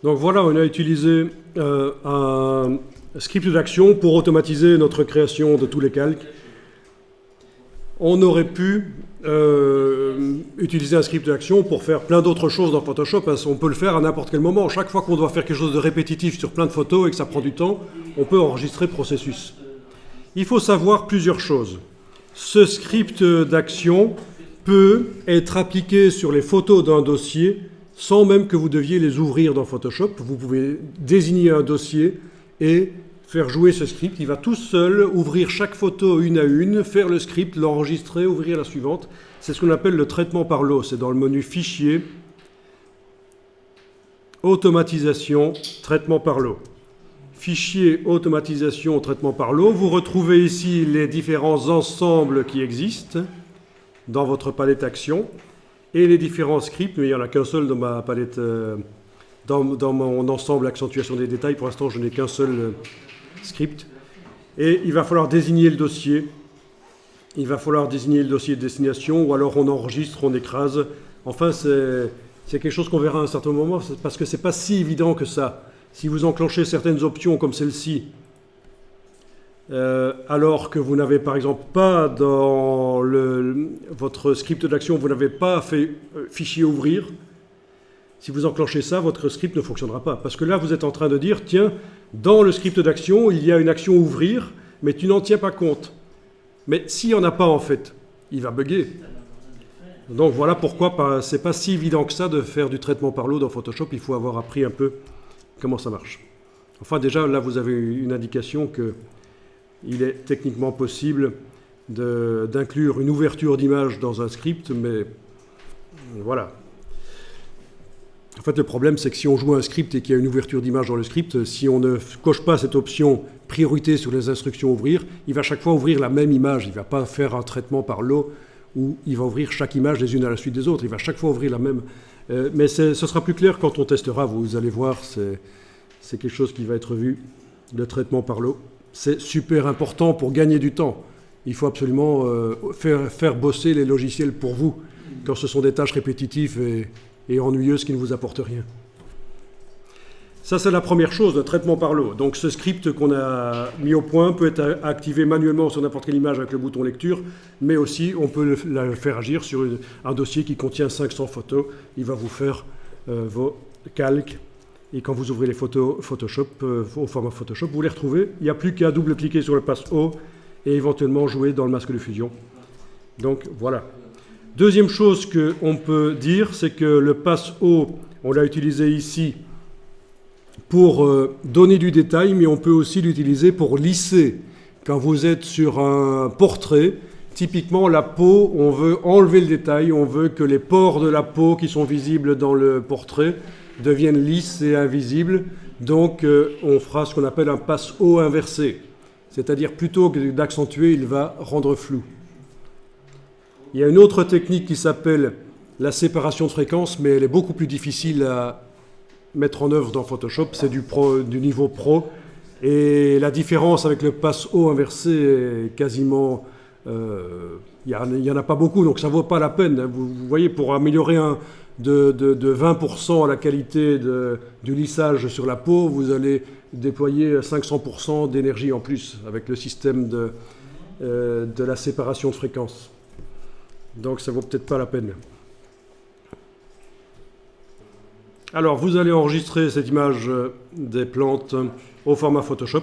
Donc voilà, on a utilisé un script d'action pour automatiser notre création de tous les calques. On aurait pu utiliser un script d'action pour faire plein d'autres choses dans Photoshop. On peut le faire à n'importe quel moment. Chaque fois qu'on doit faire quelque chose de répétitif sur plein de photos et que ça prend du temps, on peut enregistrer le processus. Il faut savoir plusieurs choses. Ce script d'action peut être appliqué sur les photos d'un dossier sans même que vous deviez les ouvrir dans Photoshop. Vous pouvez désigner un dossier et faire jouer ce script. Il va tout seul ouvrir chaque photo une à une, faire le script, l'enregistrer, ouvrir la suivante. C'est ce qu'on appelle le traitement par l'eau. C'est dans le menu Fichier, Automatisation, Traitement par l'eau. Fichier, Automatisation, Traitement par l'eau. Vous retrouvez ici les différents ensembles qui existent dans votre palette Action et les différents scripts, mais il n'y en a qu'un seul dans ma palette, dans mon ensemble Accentuation des détails. Pour l'instant, je n'ai qu'un seul script. Et il va falloir désigner le dossier. Il va falloir désigner le dossier de destination, ou alors on enregistre, on écrase. Enfin, c'est quelque chose qu'on verra à un certain moment, parce que ce n'est pas si évident que ça. Si vous enclenchez certaines options comme celle-ci, alors que vous n'avez par exemple pas dans votre script d'action, vous n'avez pas fait fichier ouvrir, si vous enclenchez ça, votre script ne fonctionnera pas. Parce que là, vous êtes en train de dire, tiens, dans le script d'action, il y a une action ouvrir, mais tu n'en tiens pas compte. Mais s'il n'y en a pas en fait, il va bugger. Donc voilà pourquoi c'est pas si évident que ça de faire du traitement par l'eau dans Photoshop. Il faut avoir appris un peu comment ça marche. Enfin déjà, là, vous avez une indication qu'il est techniquement possible d'inclure une ouverture d'image dans un script, mais voilà. En fait, le problème, c'est que si on joue un script et qu'il y a une ouverture d'image dans le script, si on ne coche pas cette option priorité sur les instructions ouvrir, il va chaque fois ouvrir la même image. Il ne va pas faire un traitement par l'eau où il va ouvrir chaque image les unes à la suite des autres. Il va chaque fois ouvrir la même. Mais ce sera plus clair quand on testera. Vous allez voir, c'est quelque chose qui va être vu, le traitement par l'eau. C'est super important pour gagner du temps. Il faut absolument faire bosser les logiciels pour vous quand ce sont des tâches répétitives et ennuyeuses qui ne vous apportent rien. Ça, c'est la première chose, le traitement par l'eau. Donc ce script qu'on a mis au point peut être activé manuellement sur n'importe quelle image avec le bouton lecture, mais aussi on peut le faire agir sur un dossier qui contient 500 photos. Il va vous faire vos calques. Et quand vous ouvrez les photos Photoshop, au format Photoshop, vous les retrouvez. Il n'y a plus qu'à double-cliquer sur le passe-haut et éventuellement jouer dans le masque de fusion. Donc voilà. Deuxième chose qu'on peut dire, c'est que le passe-haut, on l'a utilisé ici pour donner du détail, mais on peut aussi l'utiliser pour lisser. Quand vous êtes sur un portrait, typiquement la peau, on veut enlever le détail, on veut que les pores de la peau qui sont visibles dans le portrait deviennent lisses et invisibles. Donc on fera ce qu'on appelle un passe-haut inversé. C'est-à-dire plutôt que d'accentuer, il va rendre flou. Il y a une autre technique qui s'appelle la séparation de fréquences, mais elle est beaucoup plus difficile à mettre en œuvre dans Photoshop. C'est du niveau pro. Et la différence avec le passe-haut inversé est quasiment... il n'y en a pas beaucoup, donc ça ne vaut pas la peine. Vous voyez, pour améliorer de 20% la qualité du lissage sur la peau, vous allez déployer 500% d'énergie en plus avec le système de la séparation de fréquences. Donc ça ne vaut peut-être pas la peine. Alors vous allez enregistrer cette image des plantes au format Photoshop.